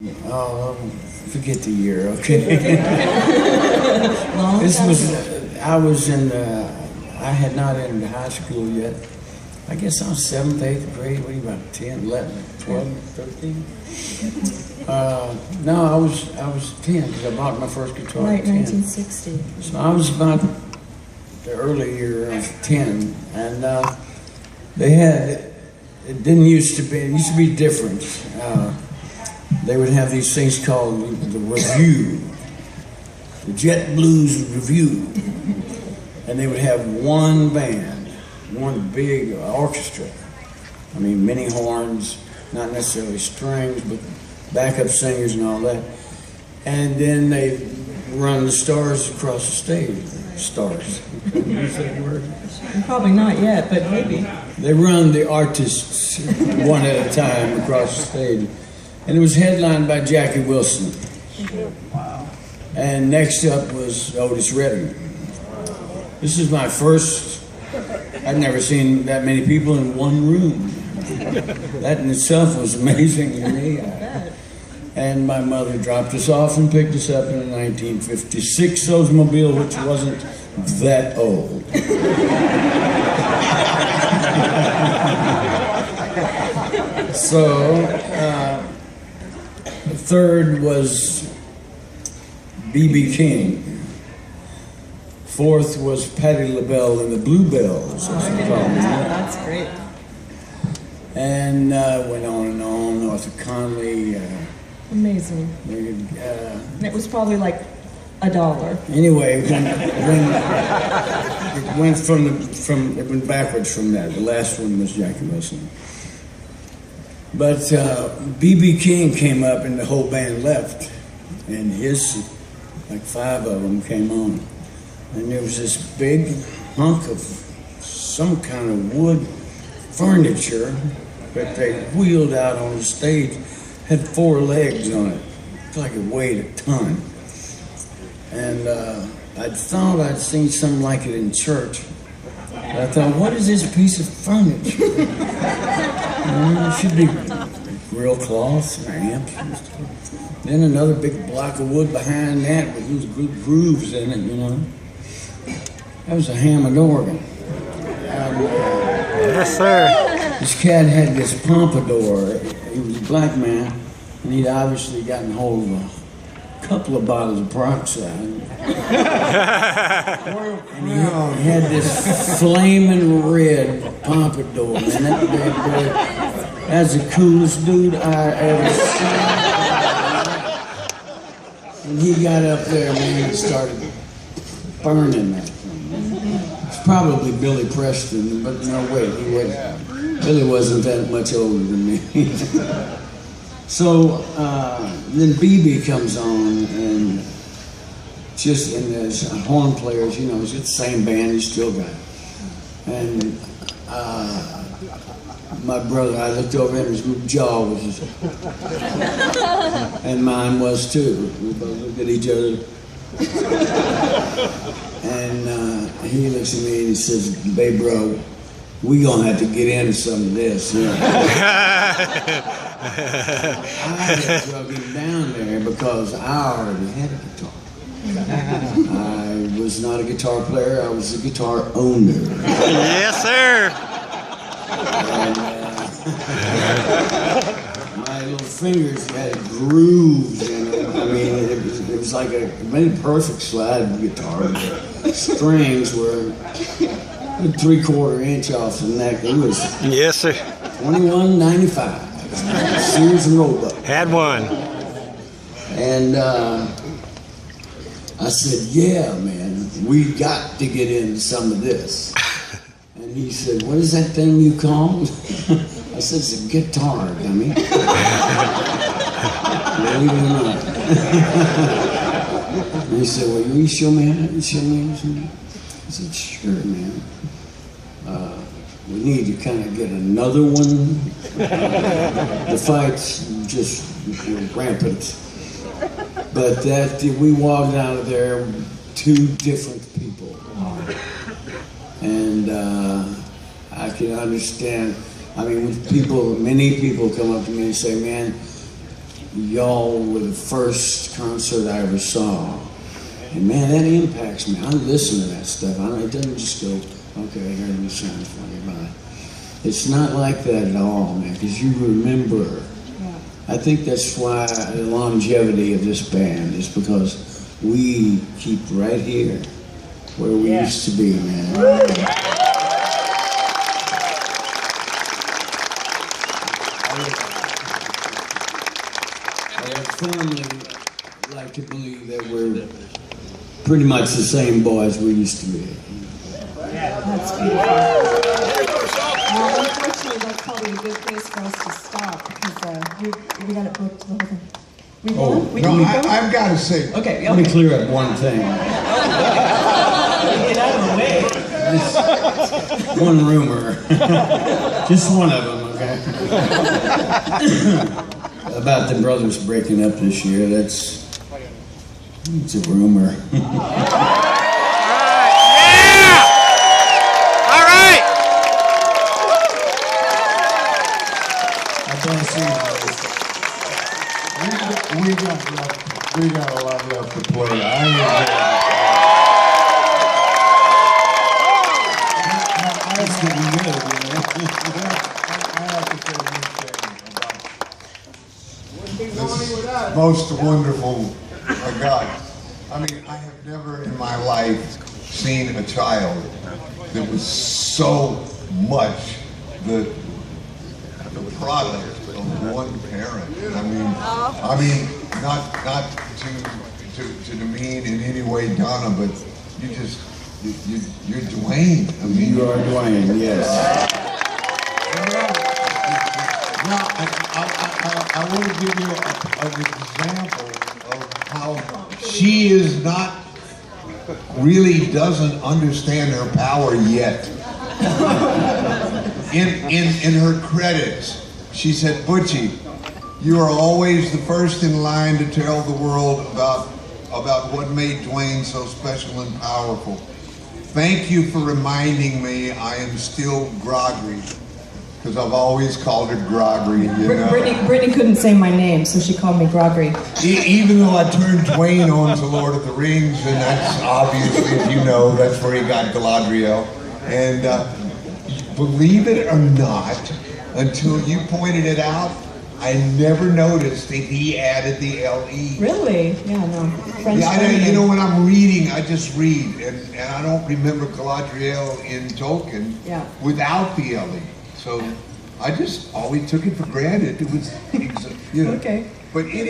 Oh, forget the year, okay? I was in, I had not entered high school yet. I guess I was 7th, 8th grade, what are you, about 10, 11, 12, 13? No, I was 10, because I bought my first guitar Right, at 10. 1960. So I was about the early year of 10, and they had, it used to be different. They would have these things called the review, the Jet Blues Review, and they would have one band, one big orchestra. I mean, many horns, not necessarily strings, but backup singers and all that. And then they run the stars across the stage. Stars. Can you say the word? Probably not yet, but maybe. They run the artists one at a time across the stage. And it was headlined by Jackie Wilson. Wow. And next up was Otis Redding. This is my first, I'd never seen that many people in one room. That in itself was amazing to me. And my mother dropped us off and picked us up in a 1956 Oldsmobile, which wasn't that old. So, third was B.B. King. Fourth was Patti LaBelle and the Bluebells. That's great. And went on and on. Arthur Conley. Amazing. It was probably like $1. Anyway, when it went backwards from that. The last one was Jackie Wilson. But B.B. King came up and the whole band left. And like 5 of them came on. And there was this big hunk of some kind of wood furniture that they wheeled out on the stage. Had 4 legs on it. It's like it weighed a ton. And I thought I'd seen something like it in church. But I thought, what is this piece of furniture? It should be grill cloths and amps and stuff. Then another big block of wood behind that with those good grooves in it, you know. That was a Hammond organ. Yes, sir. This cat had this pompadour. He was a black man, and he'd obviously gotten hold of a couple of bottles of peroxide. And he had this flaming red pompadour, man. That bad boy, that's the coolest dude I ever seen. And he got up there, man, and started burning that thing. It's probably Billy Preston, but no, wait, Billy wasn't that much older than me. So then BB comes on, and there's horn players, you know, it's the same band he's still got. And my brother, I looked over at him, his jaw was just, and mine was too. We both looked at each other. And he looks at me and he says, "Babe, bro, we gonna have to get into some of this." You know? I had drug him down there because I already had a guitar. I was not a guitar player, I was a guitar owner. Yes, sir. And, my little fingers had grooves in it. I mean, it was like it made a perfect slide guitar. The strings were 3/4 inch off the neck. It was Yes, sir. $21.95. Sears and Roebuck. Had one. And I said, "Yeah, man, we got to get into some of this." And he said, "What is that thing you called?" I said, "It's a guitar, dummy." Believe it or not. And he said, "Well, will you show me how? You show me how?" I said, "Sure, man. We need to kind of get another one." The fight's just rampant. But we walked out of there 2 different people. And I can understand, I mean, many people come up to me and say, "Man, y'all were the first concert I ever saw. And man, that impacts me. I listen to that stuff. It doesn't just go, okay, I heard you sound funny, bye. It's not like that at all, man, because you remember. Yeah. I think that's why the longevity of this band is because we keep right here where we used to be, man. I firmly like to believe that we're pretty much the same boys we used to be. That's beautiful. Well, unfortunately, that's probably a good place for us to stop because we got it booked the whole thing. We done? We No, done? I've got to say, Okay, Let me okay. clear up one thing. Get out of the way. One rumor, just one of them, okay? About the brothers breaking up this year. It's a rumor. All right. I don't see we got a lot left to play. It's getting good, you know? I have to say this thing about this most wonderful God. I mean, I have never in my life seen a child that was so much the product of one parent. I mean, not to demean in any way Donna, but you're Duane. I mean, You are Duane, yes. Now, I want to give you an example of how she is not, really doesn't understand her power yet. In her credits, she said, "Butchie, you are always the first in line to tell the world about what made Duane so special and powerful. Thank you for reminding me I am still groggy." Because I've always called her Groggery, you know. Brittany couldn't say my name, so she called me Groggery. Even though I turned Duane on to Lord of the Rings, and that's obviously, if you know, that's where he got Galadrielle. And believe it or not, until you pointed it out, I never noticed that he added the L-E. Really? Yeah, no. French Yeah, you know, when I'm reading, I just read, and I don't remember Galadrielle in Tolkien without the L-E. So I just always took it for granted. It was, you know. Okay. But